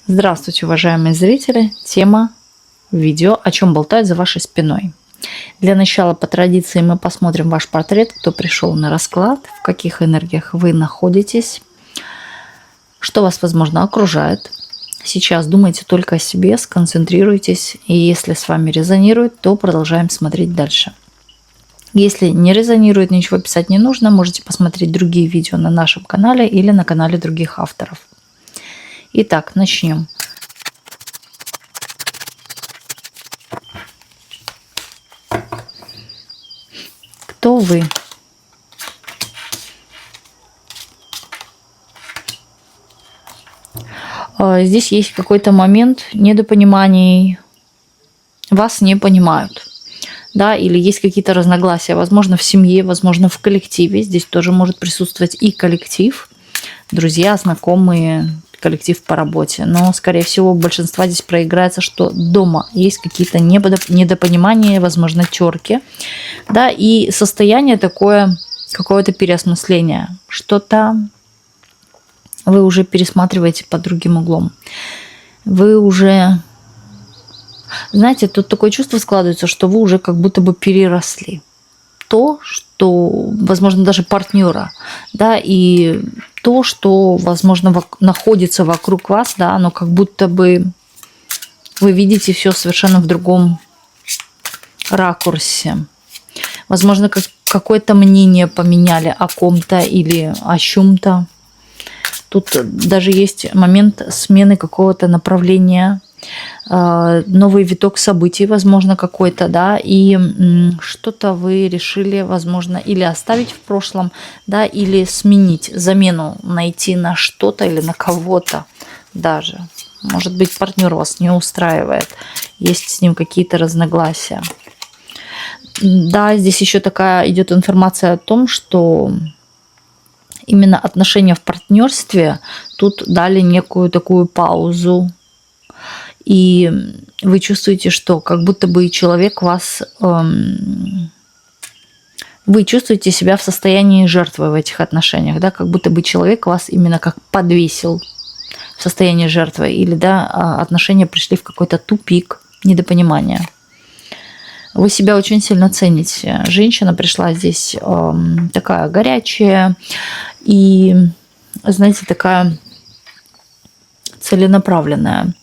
Здравствуйте, уважаемые зрители! Тема видео «О чем болтают за вашей спиной». Для начала, по традиции, мы посмотрим ваш портрет, кто пришел на расклад, в каких энергиях вы находитесь, что вас, возможно, окружает. Сейчас думайте только о себе, сконцентрируйтесь, и если с вами резонирует, то продолжаем смотреть дальше. Если не резонирует, ничего писать не нужно, можете посмотреть другие видео на нашем канале или на канале других авторов. Итак, начнем. Кто вы? Здесь есть какой-то момент недопониманий, вас не понимают, да, или есть какие-то разногласия, возможно, в семье, возможно, в коллективе. Здесь тоже может присутствовать и коллектив, друзья, знакомые, коллектив по работе. Но, скорее всего, у большинства здесь проиграется, что дома есть какие-то недопонимания, возможно, терки, да, и состояние такое, какое-то переосмысление. Что-то вы уже пересматриваете под другим углом. Вы уже, знаете, тут такое чувство складывается, что вы уже как будто бы переросли то, что, возможно, даже партнера, да, и то, что, возможно, находится вокруг вас, да, но как будто бы вы видите все совершенно в другом ракурсе. Возможно, какое-то мнение поменяли о ком-то или о чем-то. Тут даже есть момент смены какого-то направления, новый виток событий, возможно, какой-то, да, и что-то вы решили, возможно, или оставить в прошлом, да, или сменить, замену найти на что-то или на кого-то даже. Может быть, партнер вас не устраивает, есть с ним какие-то разногласия. Да, здесь еще такая идет информация о том, что именно отношения в партнерстве тут дали некую такую паузу. И вы чувствуете, что как будто бы человек вас... вы чувствуете себя в состоянии жертвы в этих отношениях, да, как будто бы человек вас именно как подвесил в состоянии жертвы. Или, да, отношения пришли в какой-то тупик, недопонимания. Вы себя очень сильно цените. Женщина пришла здесь такая горячая и, знаете, такая целенаправленная.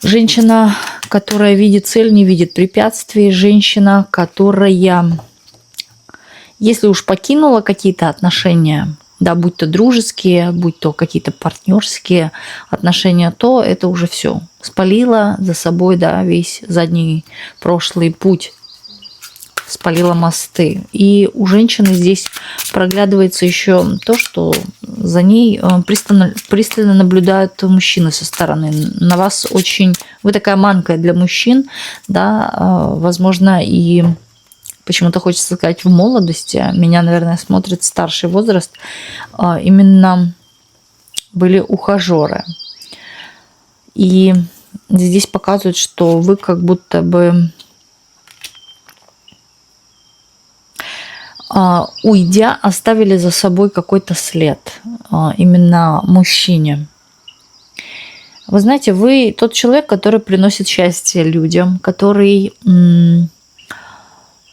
Женщина, которая видит цель, не видит препятствий. Женщина, которая, если уж покинула какие-то отношения, да, будь то дружеские, будь то какие-то партнерские отношения, то это уже все. Спалила за собой, да, весь задний прошлый путь. Спалила мосты. И у женщины здесь проглядывается еще то, что за ней пристально наблюдают мужчины со стороны. На вас очень... Вы такая манкая для мужчин, да, возможно, и почему-то хочется сказать в молодости. Меня, наверное, смотрит старший возраст. Именно были ухажеры. И здесь показывают, что вы как будто бы... уйдя, оставили за собой какой-то след именно мужчине. Вы знаете, вы тот человек, который приносит счастье людям, который,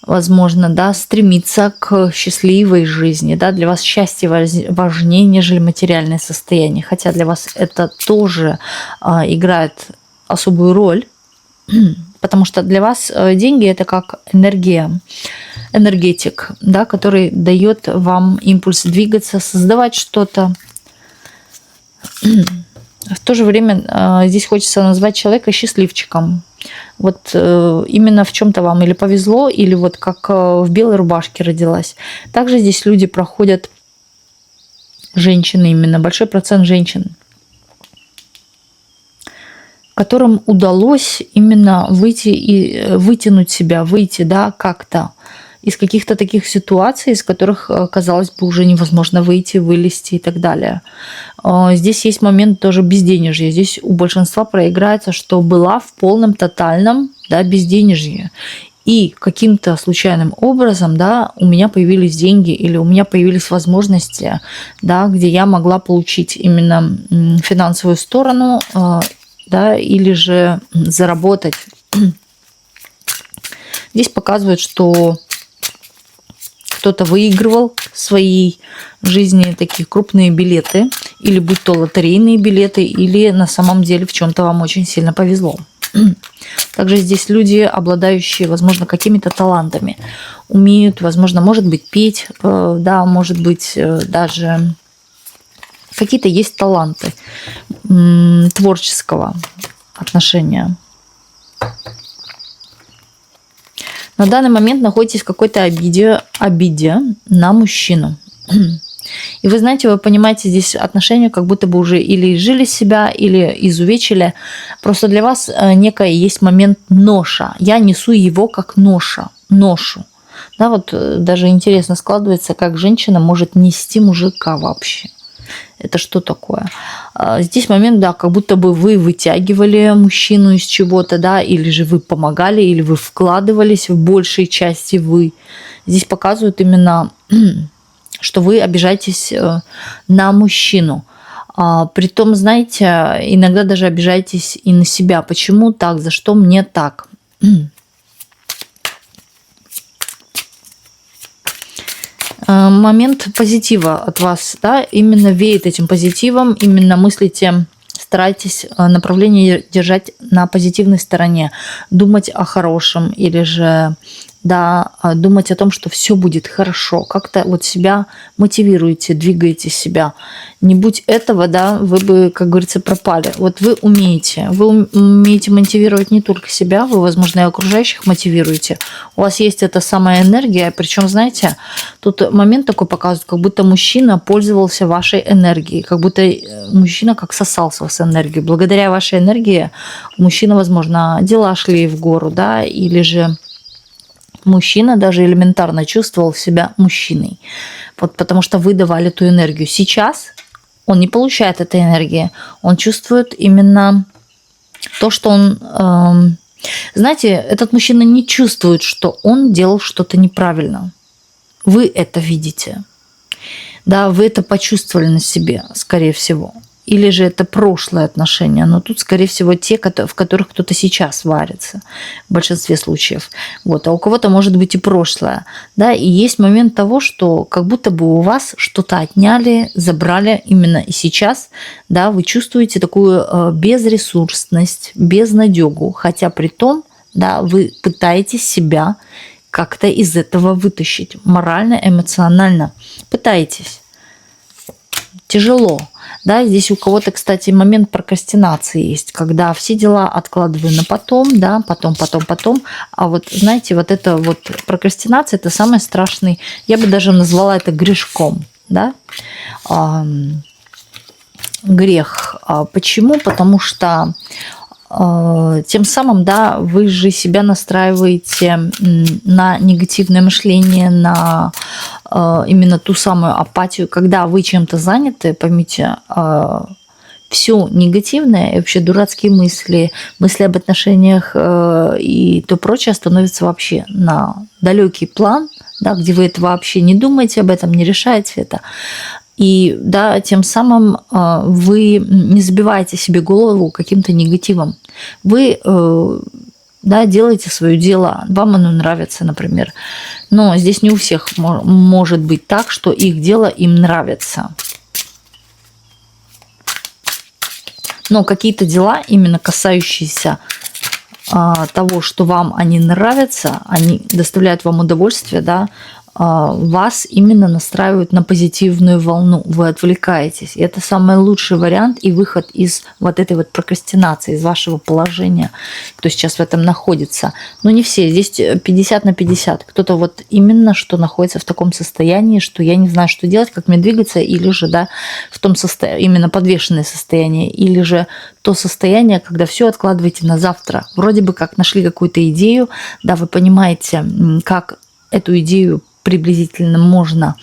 возможно, да, стремится к счастливой жизни. Да? Для вас счастье важнее, нежели материальное состояние. Хотя для вас это тоже играет особую роль, потому что для вас деньги – это как энергетик, да, который дает вам импульс двигаться, создавать что-то. В то же время здесь хочется назвать человека счастливчиком. Вот именно в чем-то вам или повезло, или вот как в белой рубашке родилась. Также здесь люди проходят, женщины именно, большой процент женщин, которым удалось именно выйти и вытянуть себя, выйти, да, как-то из каких-то таких ситуаций, из которых, казалось бы, уже невозможно выйти, вылезти и так далее. Здесь есть момент тоже безденежья. Здесь у большинства проиграется, что была в полном, тотальном, да, безденежье. и каким-то случайным образом, да, у меня появились деньги или у меня появились возможности, да, где я могла получить именно финансовую сторону, да, или же заработать. Здесь показывают, что кто-то выигрывал в своей жизни такие крупные билеты, или будь то лотерейные билеты, или на самом деле в чем-то вам очень сильно повезло. Также здесь люди, обладающие, возможно, какими-то талантами, умеют, возможно, может быть, петь, да, может быть, даже какие-то есть таланты творческого отношения. На данный момент находитесь в какой-то обиде на мужчину. И вы знаете, вы понимаете, здесь отношения как будто бы уже или изжили себя, или изувечили. Просто для вас некая есть момент ноша. Я несу его как ношу. Да, вот даже интересно складывается, как женщина может нести мужика вообще. Это что такое? Здесь момент, да, как будто бы вы вытягивали мужчину из чего-то, да, или же вы помогали, или вы вкладывались в большей части вы. Здесь показывают именно, что вы обижаетесь на мужчину. Притом, знаете, иногда даже обижаетесь и на себя. Почему так? За что мне так? Момент позитива от вас, да, именно веет этим позитивом, именно мыслите, старайтесь направление держать на позитивной стороне, думать о хорошем или же, да, думать о том, что все будет хорошо, как-то вот себя мотивируете, двигаете себя. Не будь этого, да, вы бы, как говорится, пропали. Вот вы умеете мотивировать не только себя, вы, возможно, и окружающих мотивируете. У вас есть эта самая энергия, причем, знаете, тут момент такой показывает, как будто мужчина пользовался вашей энергией, как будто мужчина как сосал с вас энергию. Благодаря вашей энергии у мужчины, возможно, дела шли в гору, да, или же мужчина даже элементарно чувствовал себя мужчиной. Вот потому что вы давали эту энергию. Сейчас он не получает этой энергии. Он чувствует именно то, что он... знаете, этот мужчина не чувствует, что он делал что-то неправильно. Вы это видите. Да, вы это почувствовали на себе, скорее всего. Или же это прошлые отношения, но тут, скорее всего, те, в которых кто-то сейчас варится, в большинстве случаев. Вот. А у кого-то может быть и прошлое. Да? И есть момент того, что как будто бы у вас что-то отняли, забрали именно и сейчас. Да? Вы чувствуете такую безресурсность, безнадегу, хотя при том, да, вы пытаетесь себя как-то из этого вытащить морально, эмоционально. Пытаетесь. Тяжело. Да, здесь у кого-то, кстати, момент прокрастинации есть, когда все дела откладываю на потом, да, потом. А вот, знаете, вот это вот прокрастинация, это самый страшный, я бы даже назвала это грешком, да, грех. Почему? Потому что тем самым, да, вы же себя настраиваете на негативное мышление, на именно ту самую апатию. Когда вы чем-то заняты, поймите, все негативное и вообще дурацкие мысли об отношениях и то прочее становится вообще на далекий план, да, где вы это вообще не думаете об этом, не решаете это. И да, тем самым вы не забиваете себе голову каким-то негативом. Вы да, делаете свое дело, вам оно нравится, например. Но здесь не у всех может быть так, что их дело им нравится. Но какие-то дела, именно касающиеся того, что вам они нравятся, они доставляют вам удовольствие, да, вас именно настраивают на позитивную волну, вы отвлекаетесь. И это самый лучший вариант и выход из вот этой вот прокрастинации, из вашего положения, кто сейчас в этом находится. Но не все, здесь 50 на 50. Кто-то вот именно что находится в таком состоянии, что я не знаю, что делать, как мне двигаться, или же, да, в том состоянии, именно подвешенное состояние, или же то состояние, когда все откладываете на завтра. Вроде бы как нашли какую-то идею, да, вы понимаете, как эту идею приблизительно можно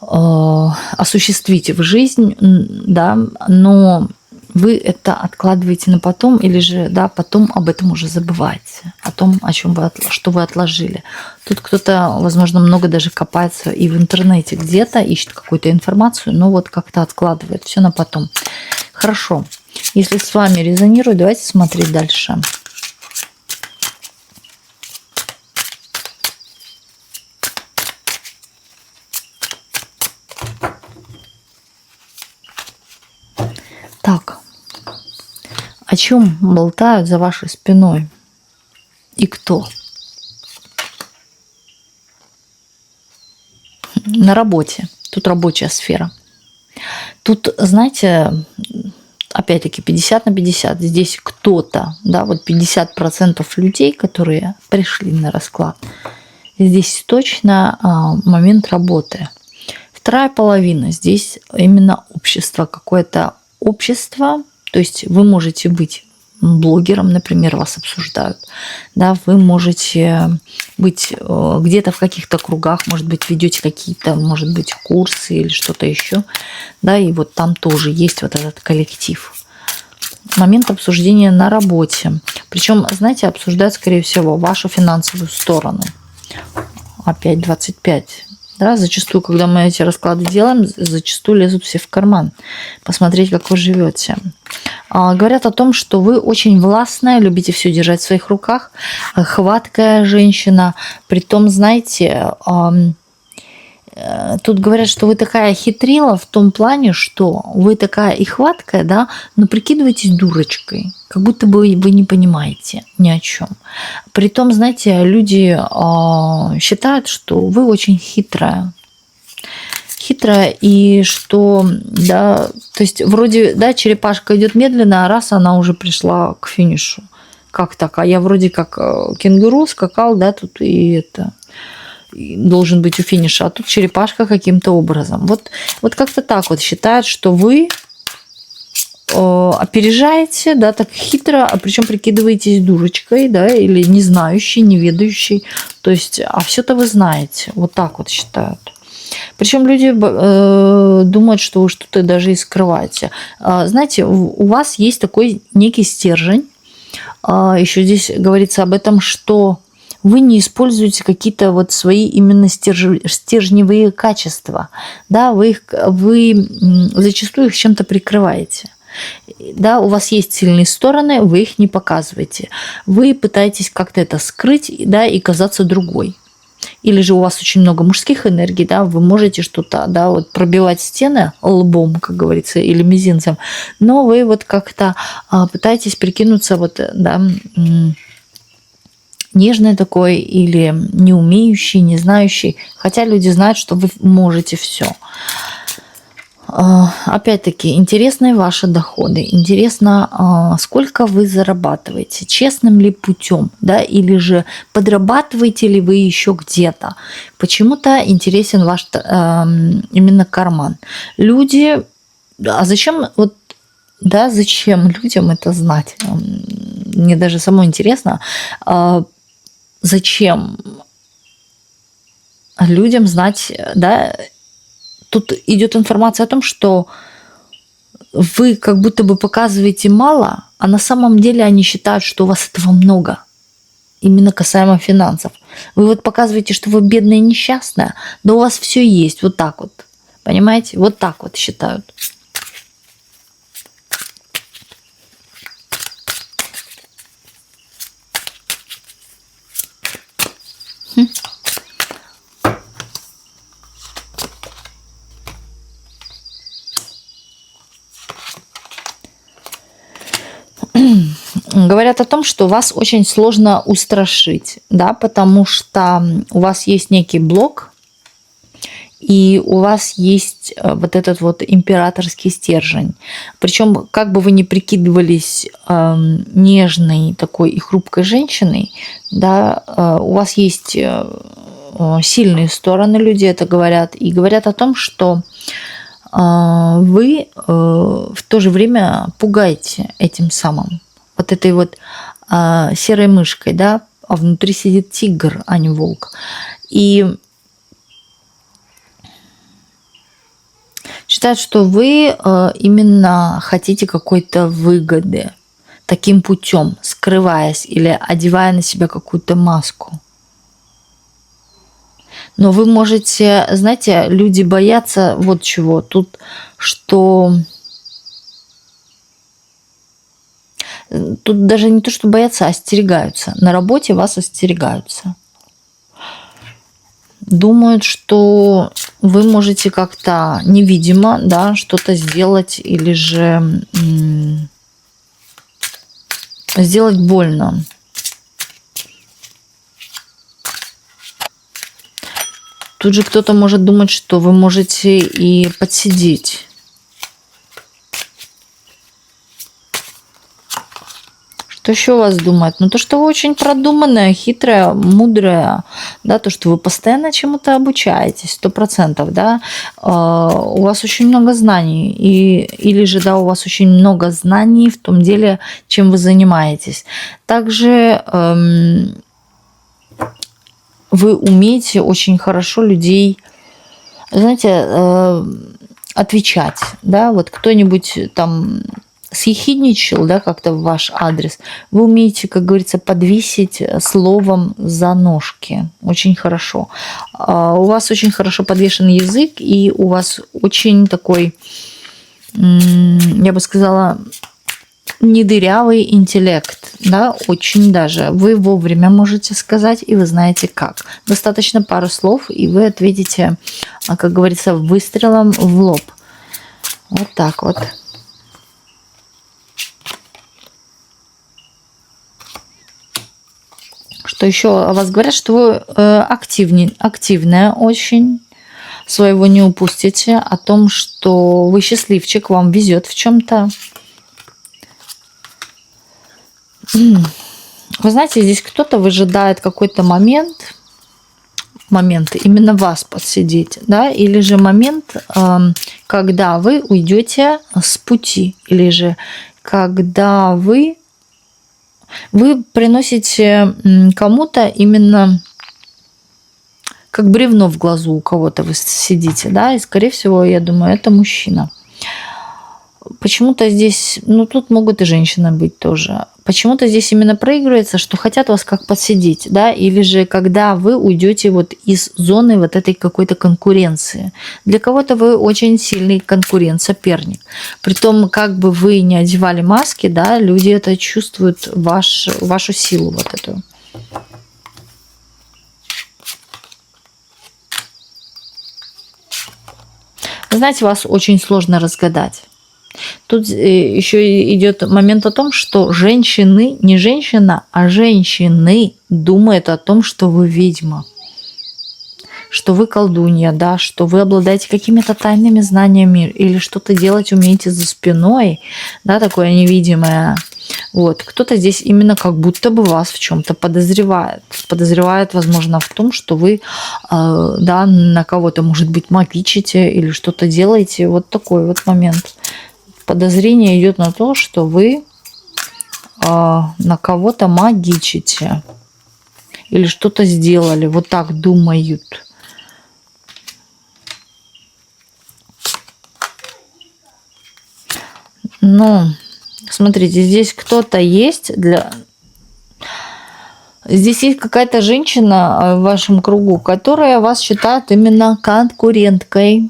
осуществить в жизнь, да, но вы это откладываете на потом или же, да, потом об этом уже забываете. том, что вы отложили. Тут кто-то, возможно, много даже копается и в интернете где-то, ищет какую-то информацию, но вот как-то откладывает все на потом. Хорошо. Если с вами резонирует, давайте смотреть дальше. Так, о чем болтают за вашей спиной и кто? На работе. Тут рабочая сфера. Тут, знаете, опять-таки 50 на 50. Здесь кто-то, да, вот 50% людей, которые пришли на расклад, здесь точно момент работы. Вторая половина, здесь именно общество, какое-то общество, то есть вы можете быть блогером, например, вас обсуждают, да, вы можете быть где-то в каких-то кругах, может быть, ведете какие-то, может быть, курсы или что-то еще, да, и вот там тоже есть вот этот коллектив. Момент обсуждения на работе. Причем, знаете, обсуждают, скорее всего, вашу финансовую сторону. Опять 25. Да, зачастую, когда мы эти расклады делаем, зачастую лезут все в карман. Посмотреть, как вы живете. Говорят о том, что вы очень властная, любите все держать в своих руках, хваткая женщина. Притом, знаете, тут говорят, что вы такая хитрила в том плане, что вы такая и хваткая, да, но прикидываетесь дурочкой, как будто бы вы не понимаете ни о чем. Притом, знаете, люди считают, что вы очень хитрая. Хитрая, и что, да, то есть вроде, да, черепашка идет медленно, а раз она уже пришла к финишу. Как так? А я вроде как кенгуру скакал, да, тут и это должен быть у финиша, а тут черепашка каким-то образом. Вот как-то так вот считают, что вы опережаете, да, так хитро, а причем прикидываетесь дурочкой, да, или не знающей, не ведающей. То есть, а все-то вы знаете. Вот так вот считают. Причем люди думают, что вы что-то даже и скрываете. Знаете, у вас есть такой некий стержень. Еще здесь говорится об этом, что вы не используете какие-то вот свои именно стержневые качества. Да, вы зачастую их чем-то прикрываете. Да, у вас есть сильные стороны, вы их не показываете. Вы пытаетесь как-то это скрыть, да, и казаться другой. Или же у вас очень много мужских энергий, да, вы можете что-то, да, вот пробивать стены лбом, как говорится, или мизинцем, но вы вот как-то пытаетесь прикинуться вот, да, нежный такой или не умеющий, не знающий, хотя люди знают, что вы можете все. Опять-таки, интересны ваши доходы, интересно, сколько вы зарабатываете, честным ли путем, да, или же подрабатываете ли вы еще где-то. Почему-то интересен ваш именно карман. Люди, а зачем, вот, да, зачем людям это знать? Мне даже самой интересно, зачем людям знать, да. Тут идет информация о том, что вы как будто бы показываете мало, а на самом деле они считают, что у вас этого много. Именно касаемо финансов. Вы вот показываете, что вы бедная и несчастная, да у вас все есть. Вот так вот. Понимаете? Вот так вот считают. Говорят о том, что вас очень сложно устрашить, да, потому что у вас есть некий блок, и у вас есть вот этот вот императорский стержень. Причем, как бы вы ни прикидывались нежной такой и хрупкой женщиной, да, у вас есть сильные стороны, люди это говорят, и говорят о том, что вы в то же время пугаете этим самым. Вот этой вот серой мышкой, да, а внутри сидит тигр, а не волк. И считают, что вы именно хотите какой-то выгоды. таким путем, скрываясь или одевая на себя какую-то маску. Но вы можете, знаете, люди боятся вот чего. Тут, что... Тут даже не то, что боятся, а остерегаются. На работе вас остерегаются. Думают, что вы можете как-то невидимо, да, что-то сделать или же сделать больно. Тут же кто-то может думать, что вы можете и подсидеть. Что еще у вас думает? Ну, то, что вы очень продуманная, хитрая, мудрая, да, то, что вы постоянно чему-то обучаетесь, 100%, да, у вас очень много знаний, или же, да, у вас очень много знаний в том деле, чем вы занимаетесь. Также вы умеете очень хорошо людей, знаете, отвечать, да, вот кто-нибудь там съехидничал, да, как-то в ваш адрес, вы умеете, как говорится, подвесить словом за ножки. Очень хорошо. У вас очень хорошо подвешен язык, и у вас очень такой, я бы сказала, недырявый интеллект, да, очень даже. Вы вовремя можете сказать, и вы знаете как. Достаточно пару слов, и вы ответите, как говорится, выстрелом в лоб. Вот так вот. Что еще о вас говорят, что вы активная очень, своего не упустите, о том, что вы счастливчик, вам везет в чем-то. Вы знаете, здесь кто-то выжидает какой-то момент именно вас подсидеть, да, или же момент, когда вы уйдете с пути, или же когда вы приносите кому-то именно как бревно в глазу у кого-то вы сидите, да, и, скорее всего, я думаю, это мужчина. Почему-то здесь, ну, тут могут и женщины быть тоже. Почему-то здесь именно проигрывается, что хотят вас как подсидеть, да, или же когда вы уйдете вот из зоны вот этой какой-то конкуренции. Для кого-то вы очень сильный конкурент, соперник. Притом, как бы вы не одевали маски, да, люди это чувствуют, вашу силу вот эту. Вы знаете, вас очень сложно разгадать. Тут еще идет момент о том, что женщины, не женщина, а женщины думают о том, что вы ведьма, что вы колдунья, да, что вы обладаете какими-то тайными знаниями или что-то делать умеете за спиной, да, такое невидимое. Вот. Кто-то здесь именно как будто бы вас в чем-то подозревает. Подозревает, возможно, в том, что вы, да, на кого-то, может быть, магичите или что-то делаете. Вот такой вот момент. Подозрение идет на то, что вы на кого-то магичите или что-то сделали. Вот так думают. Ну, смотрите, здесь кто-то есть Здесь есть какая-то женщина в вашем кругу, которая вас считает именно конкуренткой.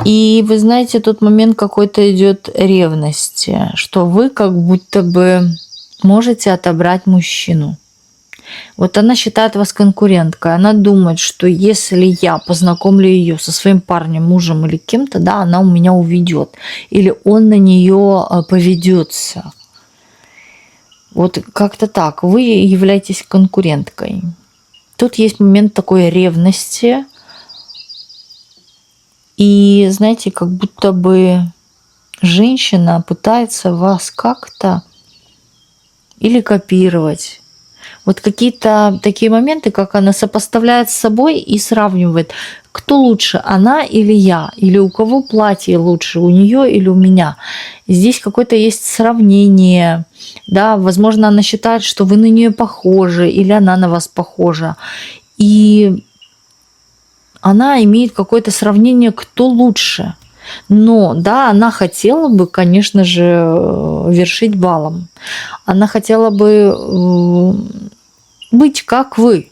И вы знаете, тот момент какой-то идет ревности, что вы как будто бы можете отобрать мужчину. Вот она считает вас конкуренткой. Она думает, что если я познакомлю ее со своим парнем, мужем или кем-то, да, она у меня уведет. Или он на нее поведется. Вот как-то так. Вы являетесь конкуренткой. Тут есть момент такой ревности. И, знаете, как будто бы женщина пытается вас как-то или копировать. Вот какие-то такие моменты, как она сопоставляет с собой и сравнивает, кто лучше, она или я, или у кого платье лучше, у нее или у меня. Здесь какое-то есть сравнение, да, возможно, она считает, что вы на нее похожи, или она на вас похожа. И она имеет какое-то сравнение, кто лучше. Но, да, она хотела бы, конечно же, вершить балом. Она хотела бы быть как вы.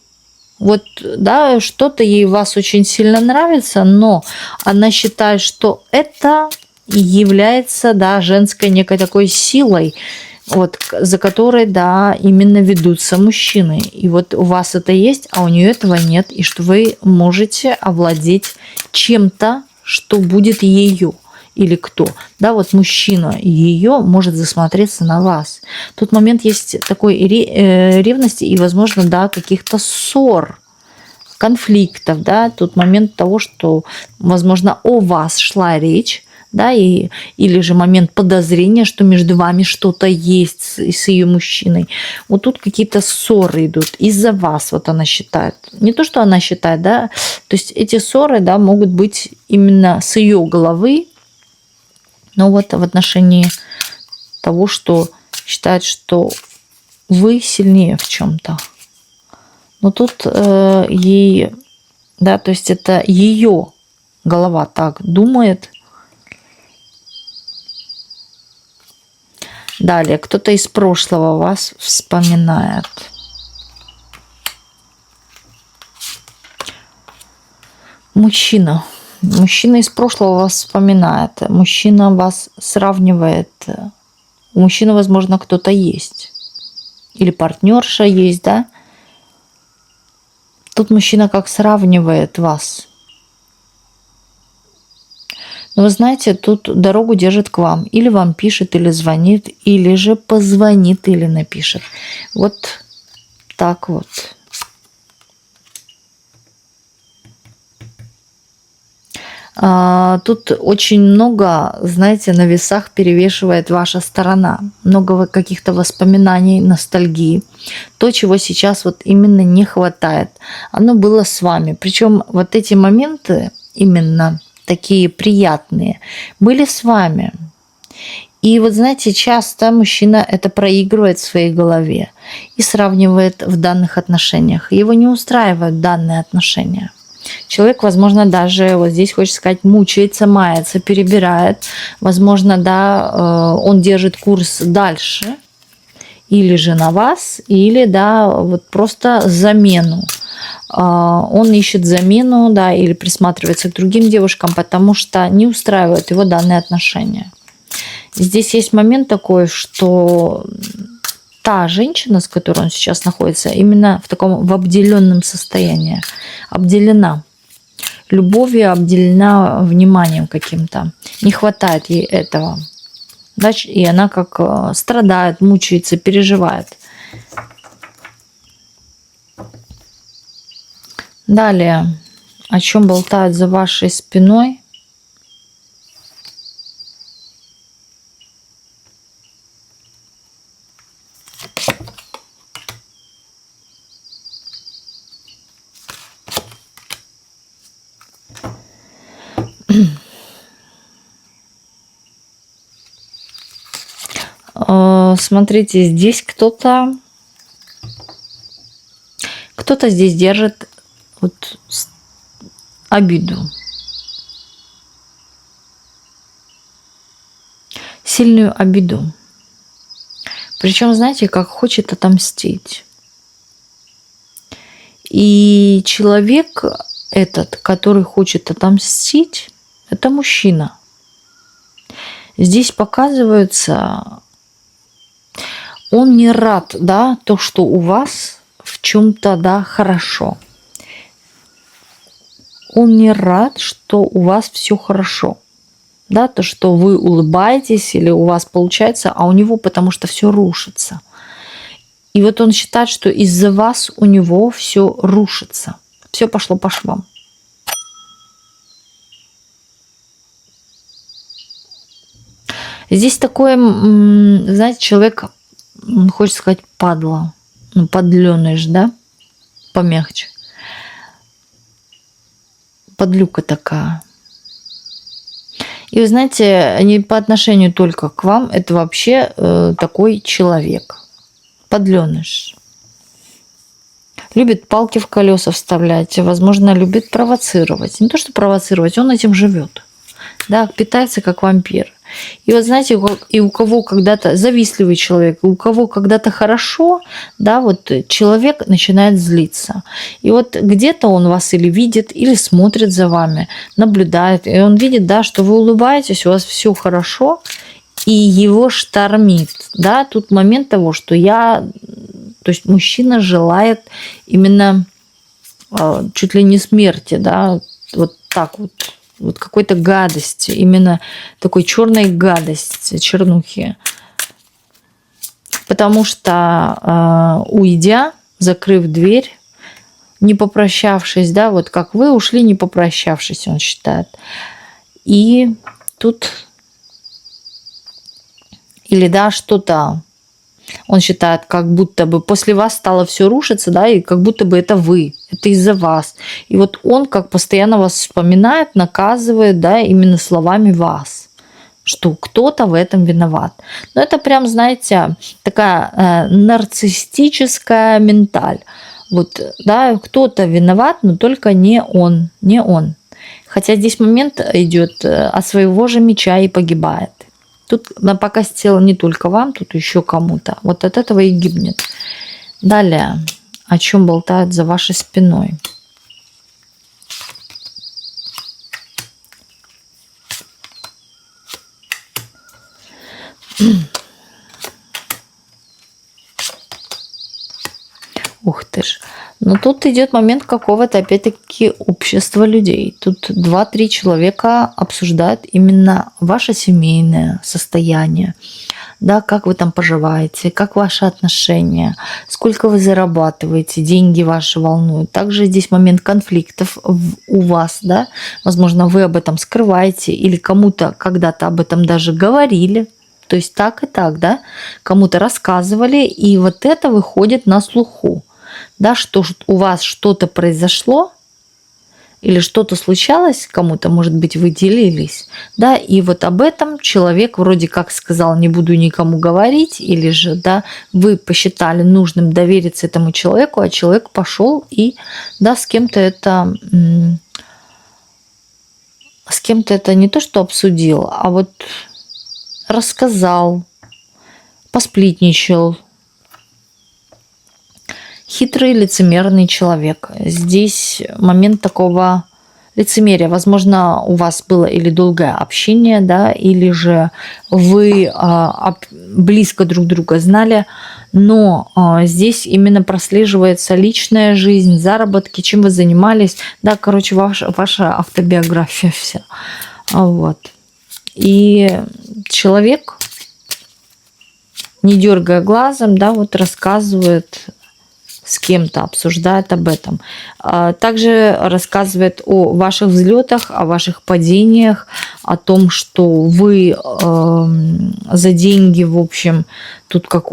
Вот, да, что-то ей вас очень сильно нравится, но она считает, что это является, да, женской некой такой силой, вот, за которой, да, именно ведутся мужчины. И вот у вас это есть, а у нее этого нет, и что вы можете овладеть чем-то, что будет ее или кто. Да, вот мужчина ее может засмотреться на вас. Тут момент есть такой ревности и, возможно, да, каких-то ссор, конфликтов, да, тут момент того, что, возможно, о вас шла речь, да, или же момент подозрения, что между вами что-то есть с ее мужчиной. Вот тут какие-то ссоры идут из-за вас, вот она считает. Не то, что она считает, да, то есть эти ссоры, да, могут быть именно с ее головы, но вот в отношении того, что считает, что вы сильнее в чем-то. Но тут ей, да, то есть это ее голова так думает. Далее, кто-то из прошлого вас вспоминает. Мужчина. Мужчина из прошлого вас вспоминает. Мужчина вас сравнивает. У мужчины, возможно, кто-то есть. Или партнерша есть, да? Тут мужчина как сравнивает вас. Но вы знаете, тут дорогу держит к вам. Или вам пишет, или звонит, или же позвонит, или напишет. Вот так вот. Тут очень много, знаете, на весах перевешивает ваша сторона. Много каких-то воспоминаний, ностальгии. То, чего сейчас вот именно не хватает. Оно было с вами. Причем вот эти моменты, именно такие приятные, были с вами. И вот знаете, часто мужчина это проигрывает в своей голове и сравнивает в данных отношениях. Его не устраивают данные отношения. Человек, возможно, даже, вот здесь хочется сказать, мучается, мается, перебирает. Возможно, да, он держит курс дальше, или же на вас, или, да, вот просто замену. Он ищет замену, да, или присматривается к другим девушкам, потому что не устраивают его данные отношения. Здесь есть момент такой, что та женщина, с которой он сейчас находится, именно в таком в обделенном состоянии, обделена любовью, обделена вниманием каким-то. Не хватает ей этого. Да, и она как страдает, мучается, переживает. Далее, о чем болтают за вашей спиной? Смотрите, здесь кто-то здесь держит вот обиду. Сильную обиду. Причем, знаете, как хочет отомстить. И человек этот, который хочет отомстить, это мужчина. Здесь показывается, он не рад, да, то, что у вас в чем-то, да, хорошо. Он не рад, что у вас все хорошо. Да, то, что вы улыбаетесь или у вас получается, а у него потому что все рушится. И вот он считает, что из-за вас у него все рушится. Все пошло по швам. Здесь такое, знаете, человек, хочется сказать, падла. Ну, подлёныш, да? Помягче. Подлюка такая. И вы знаете, не по отношению только к вам, это вообще такой человек. Подлёныш. Любит палки в колеса вставлять, возможно, любит провоцировать. Не то, что провоцировать, он этим живет. да, питается как вампир. И вот знаете, и у кого когда-то завистливый человек, и у кого когда-то хорошо, да, вот человек начинает злиться. И вот где-то он вас или видит, или смотрит за вами, наблюдает, и он видит, да, что вы улыбаетесь, у вас все хорошо, и его штормит, да, тут момент того, что то есть мужчина желает именно чуть ли не смерти, да, вот так вот какой-то гадости, именно такой черной гадости, чернухи. Потому что уйдя, закрыв дверь, не попрощавшись, да, вот как вы ушли, не попрощавшись, он считает. И тут или да, что-то он считает, как будто бы после вас стало все рушиться, да, и как будто бы это вы, это из-за вас. И вот он как постоянно вас вспоминает, наказывает, да, именно словами вас, что кто-то в этом виноват. Но это прям, знаете, такая нарциссическая менталь. Вот, да, кто-то виноват, но только не он, не он. Хотя здесь момент идет от своего же меча и погибает. Тут напакостило не только вам, тут еще кому-то. Вот от этого и гибнет. Далее, о чем болтают за вашей спиной. Ух ты ж. Но тут идет момент какого-то, опять-таки, общества людей. Тут 2-3 человека обсуждают именно ваше семейное состояние. Да, как вы там поживаете, как ваши отношения, сколько вы зарабатываете, деньги ваши волнуют. Также здесь момент конфликтов у вас, да. Возможно, вы об этом скрываете или кому-то когда-то об этом даже говорили. То есть так и так, да, кому-то рассказывали, и вот это выходит на слуху. Да, что у вас что-то произошло или что-то случалось, кому-то, может быть, вы делились, да, и вот об этом человек вроде как сказал, не буду никому говорить, или же, да, вы посчитали нужным довериться этому человеку, а человек пошел и, да, с кем-то это не то, что обсудил, а вот рассказал, посплетничал. Хитрый, лицемерный человек. Здесь момент такого лицемерия. Возможно, у вас было или долгое общение, да, или же вы близко друг друга знали, но здесь именно прослеживается личная жизнь, заработки, чем вы занимались. Да, короче, ваша автобиография вся. Вот. И человек, не дергая глазом, да, вот рассказывает с кем-то, обсуждает об этом. Также рассказывает о ваших взлетах, о ваших падениях, о том, что вы за деньги, в общем, тут как,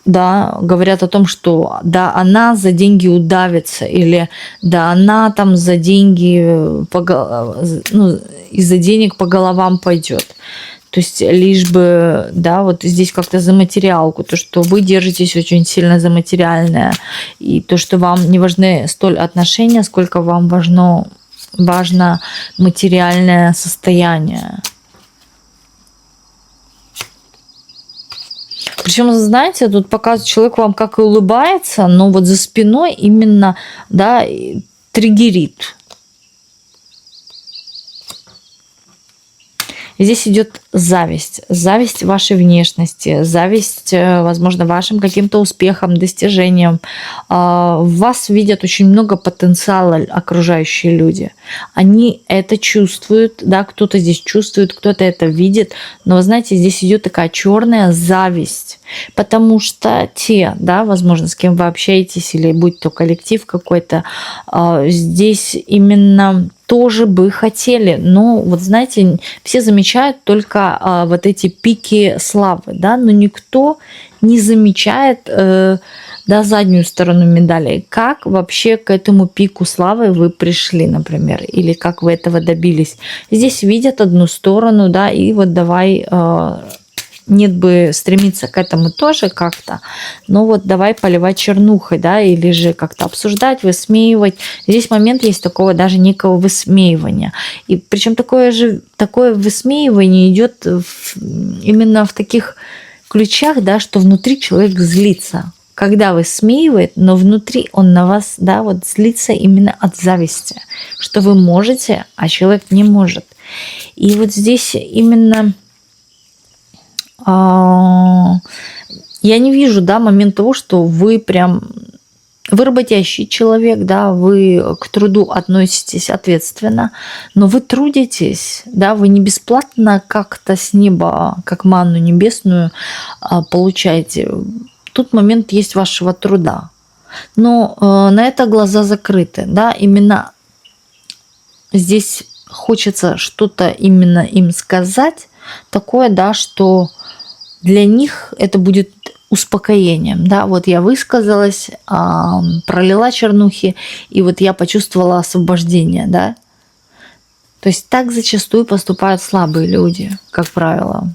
да, говорят о том, что да, она за деньги удавится, или да, она там за деньги, из-за денег по головам пойдет. То есть лишь бы, да, вот здесь как-то за материалку, то, что вы держитесь очень сильно за материальное, и то, что вам не важны столь отношения, сколько вам важно материальное состояние. Причем, знаете, тут показывает человек вам как и улыбается, но вот за спиной именно, да, триггерит. Здесь идет зависть. Зависть вашей внешности, зависть, возможно, вашим каким-то успехам, достижениям. В вас видят очень много потенциала окружающие люди. Они это чувствуют, да, кто-то здесь чувствует, кто-то это видит. Но, вы знаете, здесь идет такая черная зависть. Потому что те, да, возможно, с кем вы общаетесь, или будь то коллектив какой-то, здесь именно тоже бы хотели, но вот знаете, все замечают только вот эти пики славы, да, но никто не замечает, да, заднюю сторону медали. Как вообще к этому пику славы вы пришли, например, или как вы этого добились? Здесь видят одну сторону, да, и вот давай нет бы стремиться к этому тоже как-то, но вот давай поливать чернухой, да, или же как-то обсуждать, высмеивать. Здесь момент есть такого даже некого высмеивания. И причем такое высмеивание идет именно в таких ключах, да, что внутри человек злится. Когда высмеивает, но внутри он на вас, да, вот злится именно от зависти, что вы можете, а человек не может. И вот здесь именно я не вижу, да, момент того, что вы работящий человек, да, вы к труду относитесь ответственно, но вы трудитесь, да, вы не бесплатно как-то с неба, как манну небесную получаете. Тут момент есть вашего труда. Но на это глаза закрыты, да, именно здесь хочется что-то именно им сказать, такое, да, что для них это будет успокоением, да, вот я высказалась, пролила чернухи, и вот я почувствовала освобождение, да. То есть так зачастую поступают слабые люди, как правило.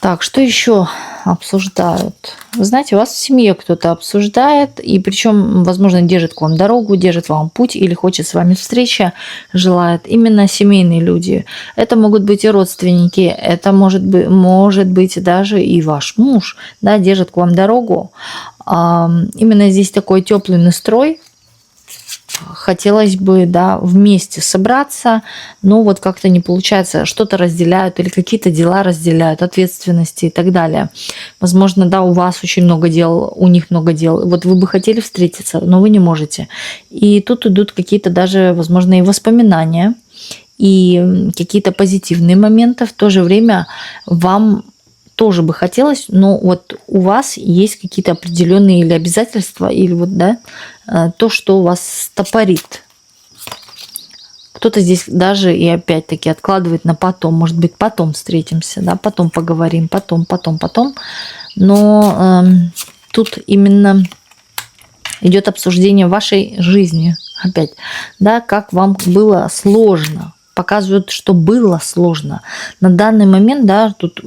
Так, что еще обсуждают? Вы знаете, у вас в семье кто-то обсуждает, и причем, возможно, держит к вам дорогу, держит вам путь или хочет с вами встречи, желает. Именно семейные люди. Это могут быть и родственники, это может быть даже и ваш муж, да, держит к вам дорогу. Именно здесь такой теплый настрой. Хотелось бы, да, вместе собраться, но вот как-то не получается, что-то разделяют или какие-то дела разделяют, ответственности и так далее. Возможно, да, у вас очень много дел, у них много дел. Вот вы бы хотели встретиться, но вы не можете. И тут идут какие-то даже, возможно, и воспоминания, и какие-то позитивные моменты. В то же время вам тоже бы хотелось, но вот у вас есть какие-то определенные или обязательства, или вот, да, то, что у вас стопорит. Кто-то здесь даже и опять-таки откладывает на потом. Может быть, потом встретимся, да, потом поговорим, потом. Но тут именно идет обсуждение вашей жизни. Опять, да, как вам было сложно. Показывают, что было сложно. На данный момент, да, тут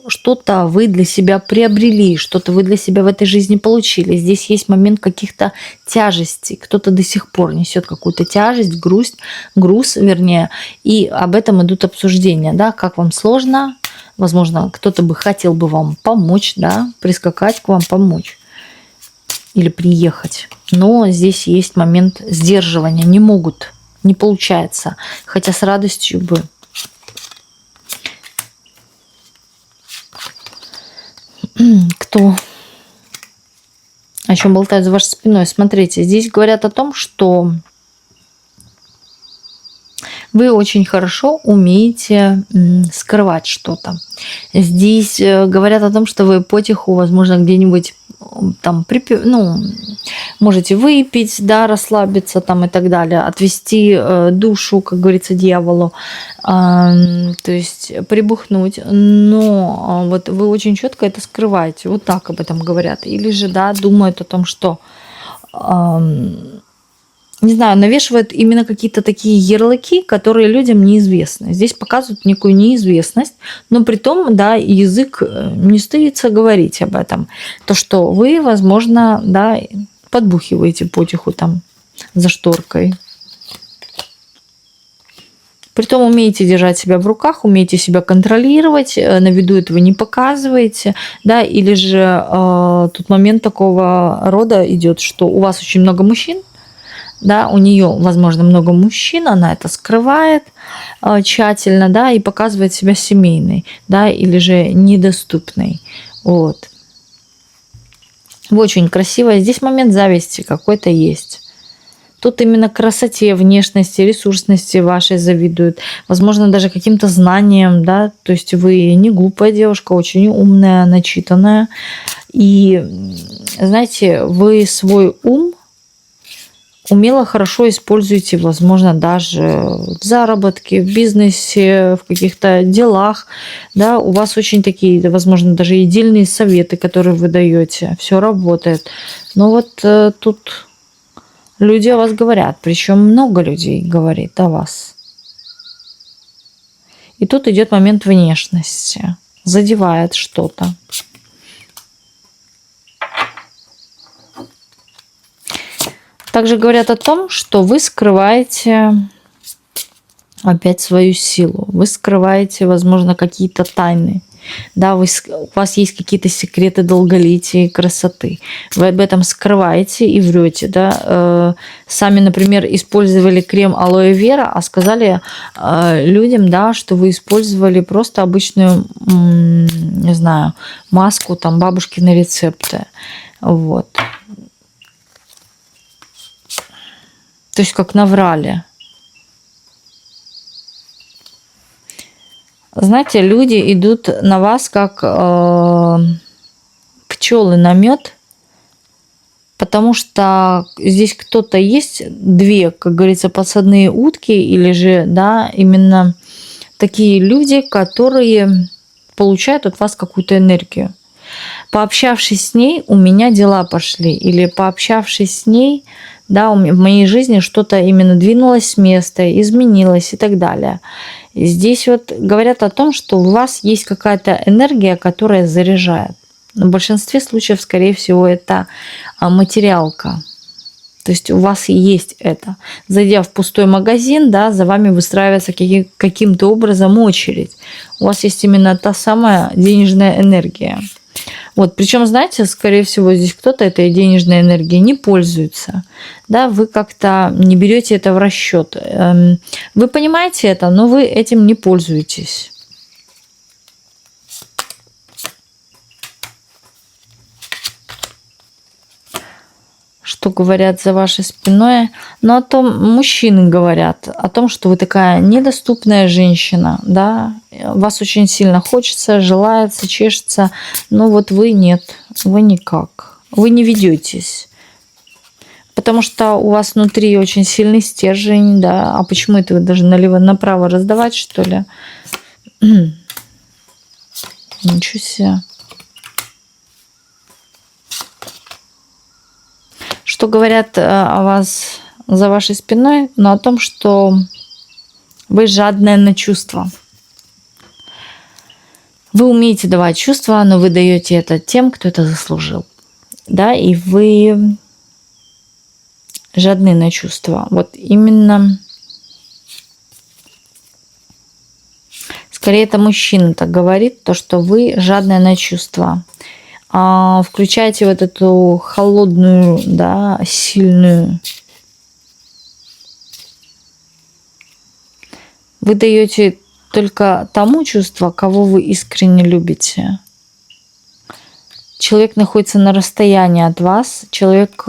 что-то вы для себя приобрели, что-то вы для себя в этой жизни получили. Здесь есть момент каких-то тяжестей. Кто-то до сих пор несет какую-то тяжесть, груз, вернее, и об этом идут обсуждения, да, как вам сложно. Возможно, кто-то бы хотел бы вам помочь, да, прискакать к вам помочь или приехать. Но здесь есть момент сдерживания. Не могут, не получается. Хотя с радостью бы. Кто? О чем болтают за вашей спиной? Смотрите, здесь говорят о том, что вы очень хорошо умеете скрывать что-то. Здесь говорят о том, что вы потиху, возможно, где-нибудь там, можете выпить, да, расслабиться там и так далее, отвести душу, как говорится, дьяволу, то есть прибухнуть, но вот вы очень четко это скрываете, вот так об этом говорят, или же, да, думают о том, что не знаю, навешивают именно какие-то такие ярлыки, которые людям неизвестны. Здесь показывают некую неизвестность, но при том, да, язык не стыдится говорить об этом. То, что вы, возможно, да, подбухиваете потиху там за шторкой. Притом умеете держать себя в руках, умеете себя контролировать, на виду этого не показываете, да, или же тут момент такого рода идет, что у вас очень много мужчин, да, у нее, возможно, много мужчин, она это скрывает тщательно, да, и показывает себя семейной, да, или же недоступной, вот. Вы очень красивая, здесь момент зависти какой-то есть. Тут именно красоте, внешности, ресурсности вашей завидуют. Возможно, даже каким-то знаниям, да, то есть вы не глупая девушка, очень умная, начитанная. И, знаете, вы свой ум умело, хорошо используете, возможно, даже в заработке, в бизнесе, в каких-то делах. Да, у вас очень такие, возможно, даже и дельные советы, которые вы даете. Все работает. Но вот тут Люди о вас говорят, причем много людей говорит о вас. И тут идет момент внешности. Задевает что-то. Также говорят о том, что вы скрываете опять свою силу. Вы скрываете, возможно, какие-то тайны. Да, у вас есть какие-то секреты долголетия и красоты. Вы об этом скрываете и врете. Да? Сами, например, использовали крем алоэ вера, а сказали людям, да, что вы использовали просто обычную, не знаю, маску, там, бабушкины рецепты. Вот. То есть как наврали. Знаете, люди идут на вас как пчелы на мед, потому что здесь кто-то есть, две, как говорится, подсадные утки, или же, да, именно такие люди, которые получают от вас какую-то энергию. Пообщавшись с ней, у меня дела пошли. Или пообщавшись с ней, да, в моей жизни что-то именно двинулось с места, изменилось и так далее. И здесь вот говорят о том, что у вас есть какая-то энергия, которая заряжает. В большинстве случаев, скорее всего, это материалка. То есть у вас есть это. Зайдя в пустой магазин, да, за вами выстраивается каким-то образом очередь. У вас есть именно та самая денежная энергия. Вот, причем, знаете, скорее всего, здесь кто-то этой денежной энергией не пользуется. Да, вы как-то не берете это в расчет. Вы понимаете это, но вы этим не пользуетесь. Что говорят за вашей спиной, но о том, мужчины говорят о том, что вы такая недоступная женщина, да, вас очень сильно хочется, желается, чешется, но вот вы нет, вы никак, вы не ведетесь, потому что у вас внутри очень сильный стержень, да, а почему это вы даже налево-направо раздавать, что ли? Ничего себе. Что говорят о вас за вашей спиной, но о том, что вы жадная на чувства. Вы умеете давать чувства, но вы даете это тем, кто это заслужил. Да, и вы жадны на чувства. Вот именно, скорее это мужчина так говорит, то, что вы жадная на чувства. Включайте вот эту холодную, да, сильную. Вы даете только тому чувство, кого вы искренне любите. Человек находится на расстоянии от вас, человек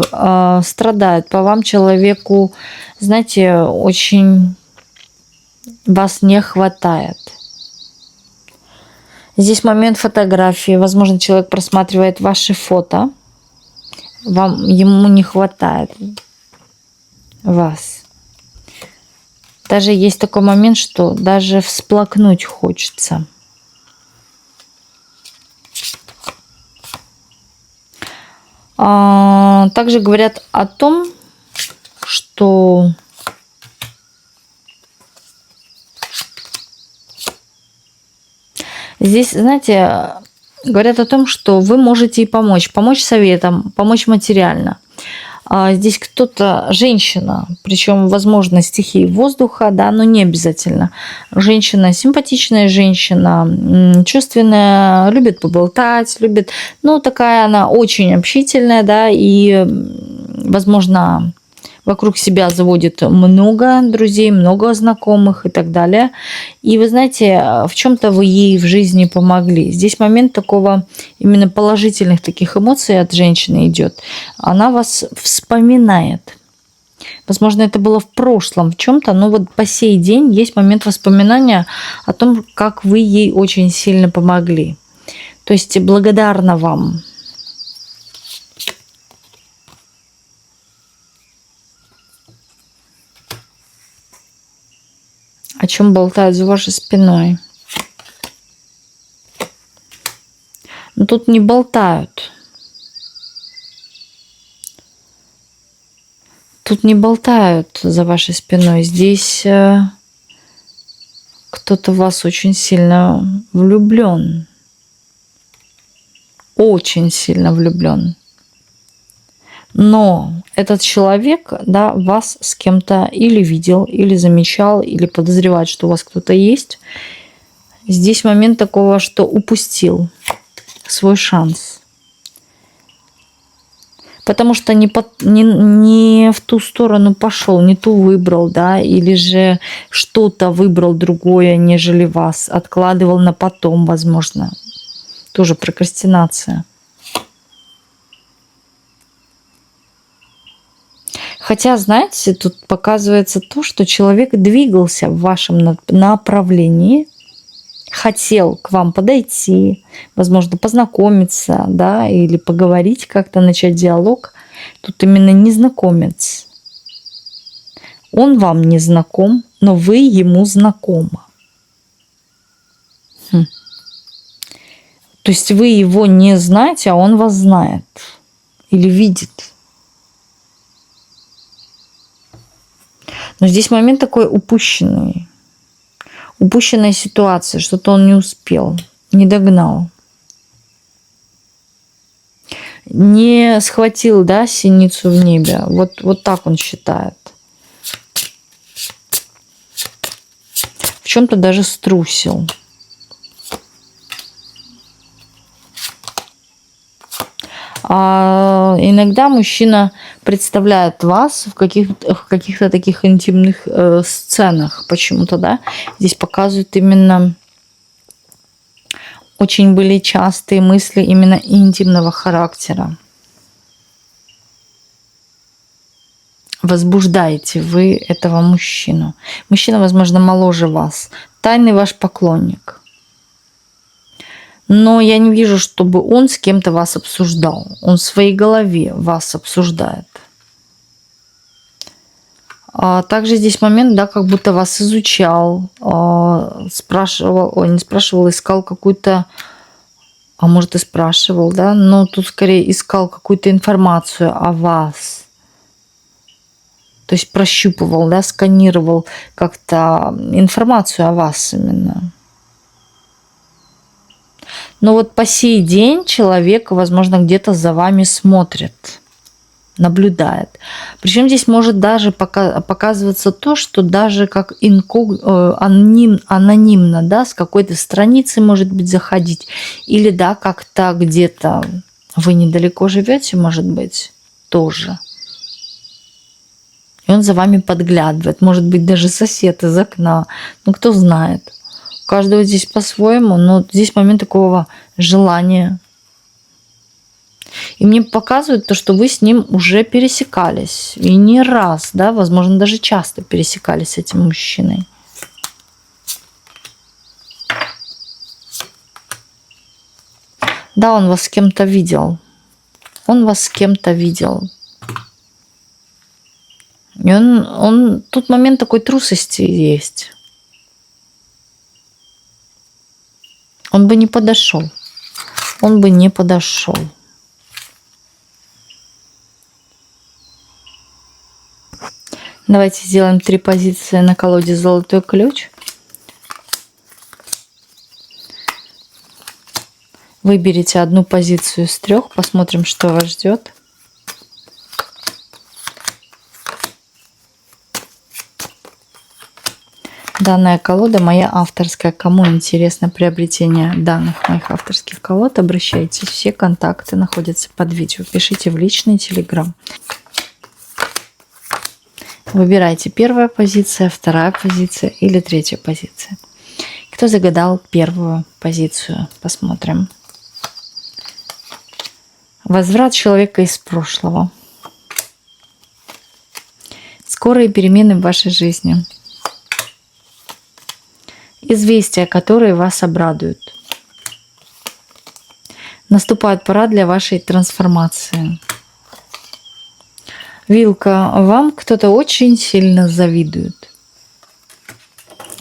страдает по вам, человеку, знаете, очень вас не хватает. Здесь момент фотографии. Возможно, человек просматривает ваши фото. Ему не хватает вас. Даже есть такой момент, что даже всплакнуть хочется. Также говорят о том, что здесь, знаете, говорят о том, что вы можете и помочь. Помочь советом, помочь материально. Здесь кто-то, женщина, причем, возможно, стихии воздуха, да, но не обязательно. Женщина, симпатичная женщина, чувственная, любит поболтать, любит, ну, такая она очень общительная, да, и, возможно, вокруг себя заводит много друзей, много знакомых и так далее. И вы знаете, в чем-то вы ей в жизни помогли. Здесь момент такого именно положительных таких эмоций от женщины идет. Она вас вспоминает. Возможно, это было в прошлом в чем-то, но вот по сей день есть момент воспоминания о том, как вы ей очень сильно помогли. То есть благодарна вам. О чем болтают за вашей спиной. Но тут не болтают. Тут не болтают за вашей спиной. Здесь кто-то в вас очень сильно влюблен. Очень сильно влюблен. Но этот человек, да, вас с кем-то или видел, или замечал, или подозревает, что у вас кто-то есть. Здесь момент такого, что упустил свой шанс. Потому что не в ту сторону пошел, не ту выбрал, да, или же что-то выбрал другое, нежели вас. Откладывал на потом, возможно. Тоже прокрастинация. Хотя, знаете, тут показывается то, что человек двигался в вашем направлении, хотел к вам подойти, возможно, познакомиться, да, или поговорить как-то, начать диалог. Тут именно незнакомец. Он вам не знаком, но вы ему знакомы. То есть вы его не знаете, а он вас знает или видит. Но здесь момент такой упущенный. Упущенная ситуация, что-то он не успел, не догнал. Не схватил, да, синицу в небе. Вот так он считает. В чем-то даже струсил. А иногда мужчина представляет вас в каких-то таких интимных сценах почему-то, да. Здесь показывают именно очень были частые мысли именно интимного характера. Возбуждаете вы этого мужчину. Мужчина, возможно, моложе вас. Тайный ваш поклонник. Но я не вижу, чтобы он с кем-то вас обсуждал. Он в своей голове вас обсуждает. А также здесь момент, да, как будто вас изучал, спрашивал, не спрашивал, искал какую-то, а может и спрашивал, да, но тут скорее искал какую-то информацию о вас. То есть прощупывал, да, сканировал как-то информацию о вас именно. Но вот по сей день человек, возможно, где-то за вами смотрит, наблюдает. Причем здесь может даже показываться то, что даже как анонимно, да, с какой-то страницы, может быть, заходить. Или, да, как-то где-то вы недалеко живете, может быть, тоже. И он за вами подглядывает. Может быть, даже сосед из окна. Ну, кто знает. У каждого здесь по-своему, но здесь момент такого желания. И мне показывают то, что вы с ним уже пересекались. И не раз, да, возможно, даже часто пересекались с этим мужчиной. Да, он вас с кем-то видел. Он вас с кем-то видел. И тут момент такой трусости есть. Он бы не подошел. Он бы не подошел. Давайте сделаем 3 позиции на колоде «Золотой ключ». Выберите одну позицию из 3, посмотрим, что вас ждет. Данная колода моя авторская. Кому интересно приобретение данных моих авторских колод, обращайтесь. Все контакты находятся под видео. Пишите в личный телеграм. Выбирайте 1-я позиция, 2-я позиция или 3-я позиция. Кто загадал 1-ю позицию? Посмотрим. Возврат человека из прошлого. Скорые перемены в вашей жизни. Известия, которые вас обрадуют. Наступает пора для вашей трансформации. Вилка, вам кто-то очень сильно завидует.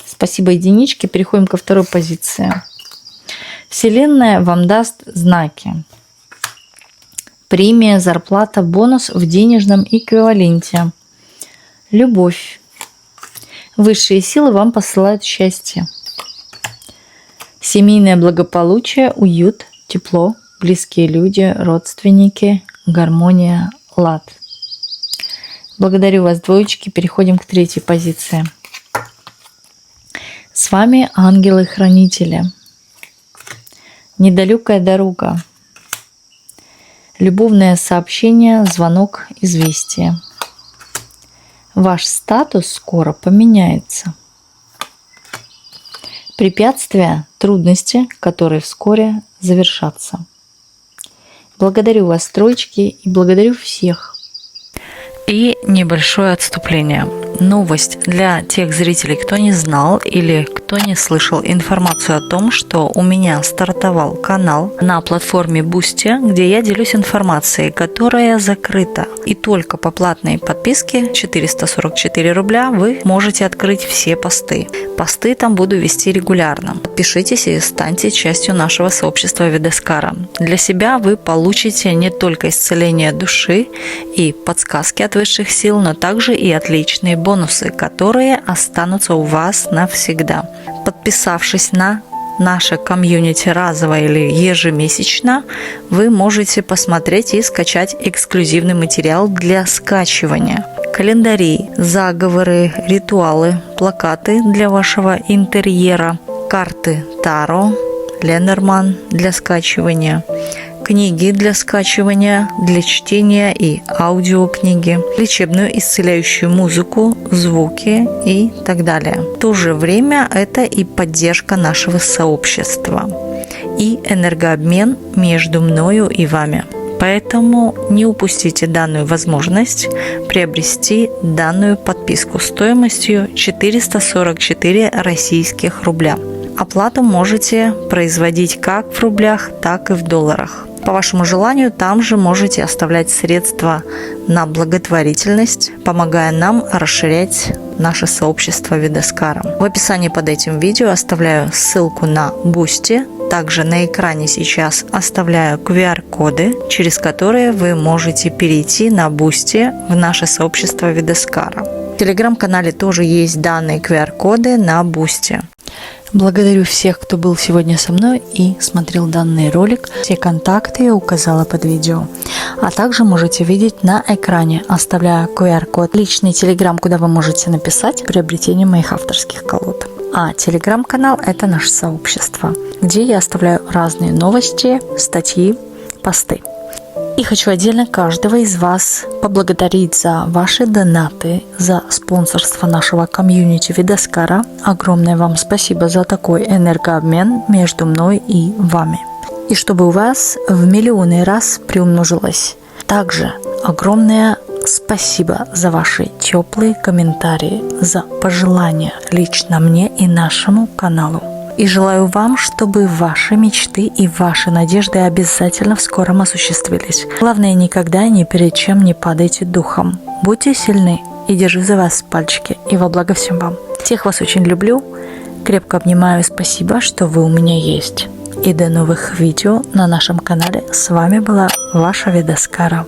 Спасибо, единички. Переходим ко 2-й позиции. Вселенная вам даст знаки. Премия, зарплата, бонус в денежном эквиваленте. любовь. Высшие силы вам посылают счастье. Семейное благополучие, уют, тепло, близкие люди, родственники, гармония, лад. Благодарю вас, двоечки. Переходим к третьей позиции. С вами ангелы-хранители. Недалекая дорога. Любовное сообщение, звонок, известие. Ваш статус скоро поменяется. Препятствия, трудности, которые вскоре завершатся. Благодарю вас, троечки, и благодарю всех. И небольшое отступление. Новость для тех зрителей, кто не знал или кто не слышал информацию о том, что у меня стартовал канал на платформе Boosty, где я делюсь информацией, которая закрыта. И только по платной подписке 444 рубля вы можете открыть все посты. Посты там буду вести регулярно. Подпишитесь и станьте частью нашего сообщества Видескара. Для себя вы получите не только исцеление души и подсказки от высших сил, но также и отличные бонусы, которые останутся у вас навсегда. Подписавшись на наше комьюнити разово или ежемесячно, вы можете посмотреть и скачать эксклюзивный материал для скачивания. Календари, заговоры, ритуалы, плакаты для вашего интерьера, карты Таро, Ленорман для скачивания, книги для скачивания, для чтения и аудиокниги, лечебную исцеляющую музыку, звуки и так далее. В то же время это и поддержка нашего сообщества и энергообмен между мною и вами. Поэтому не упустите данную возможность приобрести данную подписку стоимостью 444 российских рубля. Оплату можете производить как в рублях, так и в долларах. По вашему желанию, там же можете оставлять средства на благотворительность, помогая нам расширять наше сообщество Видескара. В описании под этим видео оставляю ссылку на Boosty. Также на экране сейчас оставляю QR-коды, через которые вы можете перейти на Boosty в наше сообщество Видескара. В телеграм-канале тоже есть данные QR-коды на Boosty. Благодарю всех, кто был сегодня со мной и смотрел данный ролик. Все контакты я указала под видео. А также можете видеть на экране, оставляя QR-код, личный телеграм, куда вы можете написать приобретение моих авторских колод. А телеграм-канал – это наше сообщество, где я оставляю разные новости, статьи, посты. И хочу отдельно каждого из вас поблагодарить за ваши донаты, за спонсорство нашего комьюнити Видескара. Огромное вам спасибо за такой энергообмен между мной и вами. И чтобы у вас в миллионы раз приумножилось. Также огромное спасибо за ваши теплые комментарии, за пожелания лично мне и нашему каналу. И желаю вам, чтобы ваши мечты и ваши надежды обязательно в скором осуществились. Главное, никогда ни перед чем не падайте духом. Будьте сильны и держу за вас пальчики. И во благо всем вам. Всех вас очень люблю. Крепко обнимаю. Спасибо, что вы у меня есть. И до новых видео на нашем канале. С вами была ваша Видескара.